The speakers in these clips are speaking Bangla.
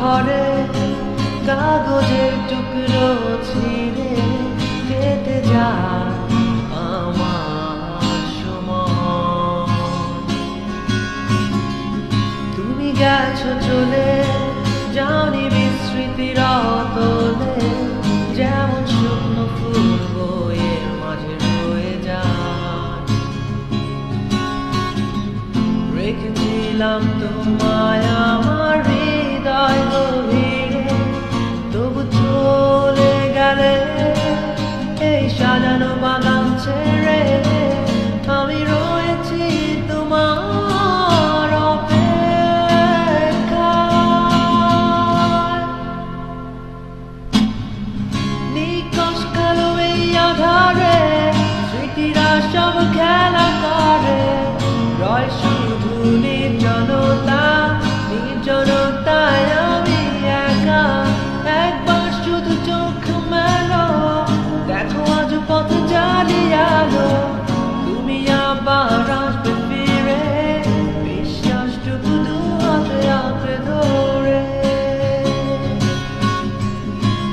ঘরে কাগজের টুকরো ছিঁড়ে কেটে যায় আমার সময়। তুমি গেছো চলে, যাওনি বিস্মৃতির অতলে, যেমন শুকনো ফুল বইয়ের মাঝে রয়ে যায়। রেখেছিলাম তোমায় আমার হৃদয় গভীরে, তবু চলে গেলে এই সাজানো বাগান ছেড়ে। আমি রয়েছি তোমার অপেক্ষায়। নিকশ কালো এই আধারে স্মৃতিরা সব খেলা করে, রয় শুধু নির্জনতা, নির্জনতায় আমি একা। একবার শুধু চোখ মেলো, দেখো আজ পথ জ্বালিয়ালো। তুমি আবার আসবে ফিরে, বিশ্বাসটুকু দু হাতে আঁকড়ে ধরে।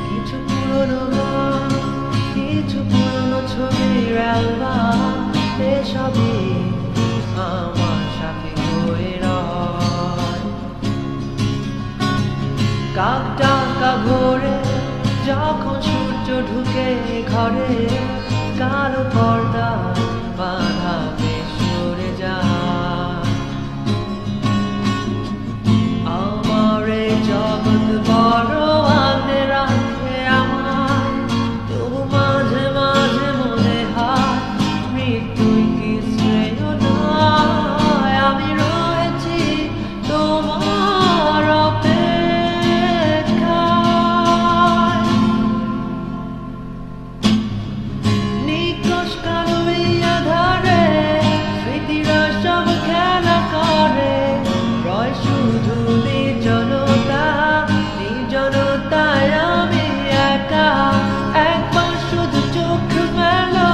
কিছু পুরনো গান, কিছু পুরনো ছবির অ্যালবাম, এসবই আমার সাথে হয়ে রয়। কাক ডাকা ভোরে যখন সূর্য ঢুকে ঘরে, কালো পর্দা বাঁধা বেশ সরে যায়। আমার এই জগৎ বড় আগলে রাখে আমায়, তবু মাঝে মাঝে মনে হয় মৃত্যুই কি শ্রেয় নয়। আমি রয়েছি তোমার অপেক্ষায়। নিকশ কালো এই আধারে স্মৃতিরা সব খেলা করে, রয় শুধু নির্জনতা, নির্জনতায় আমি একা। একবার শুধু চোখ মেলো,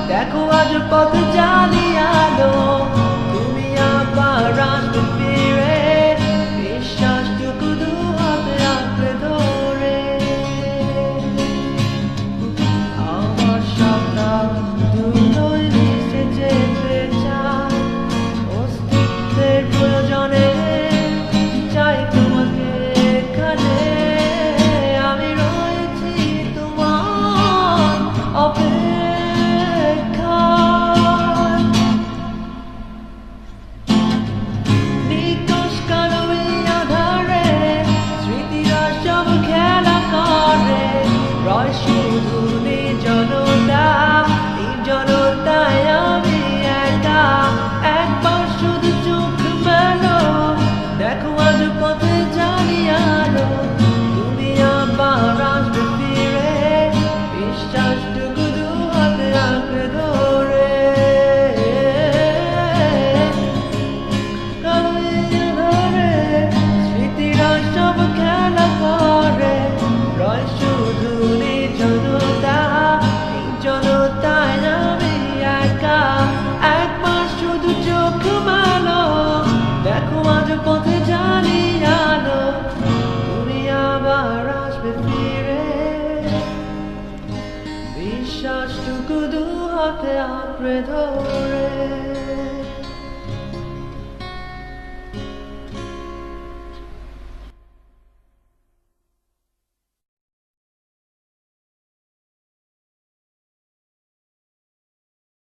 দেখো আজ পথ জ্বালিয়ালো। তুমি আবার আসবে ফিরে, বিশ্বাসটুকু দু হাতে আঁকড়ে ধরে। আমার সন্তান দুটোই মিশে যেতে চায়, অস্তিত্বের প্রয়োজনে চাই তোমাকে এখানে। আমি রয়েছি তোমার অপেক্ষায়। নিকশ কালো এই আধারে স্মৃতিরা সব খেলা করে, রয় শুধু নির্জনতা, নির্জনতায় আমি একা। একবার শুধু চোখ মেলো, দেখো আজ পথে জ্বালিয়ালো। তুমি আবার আসবে ফিরে, বিশ্বাসটুকু দু হাতে আঁকড়ে ধরে। কালো এই আধারে স্মৃতিরা সব খেলা করে, রয় শুধু নির্জনতা, নির্জনতায় আমি একা। একবার শুধু চোখ মেলো, দেখো আজ পথে জ্বালিয়ালো। তুমি আবার আসবে ফিরে, বিশ্বাসটুকু দু হাতে আঁকড়ে ধরে।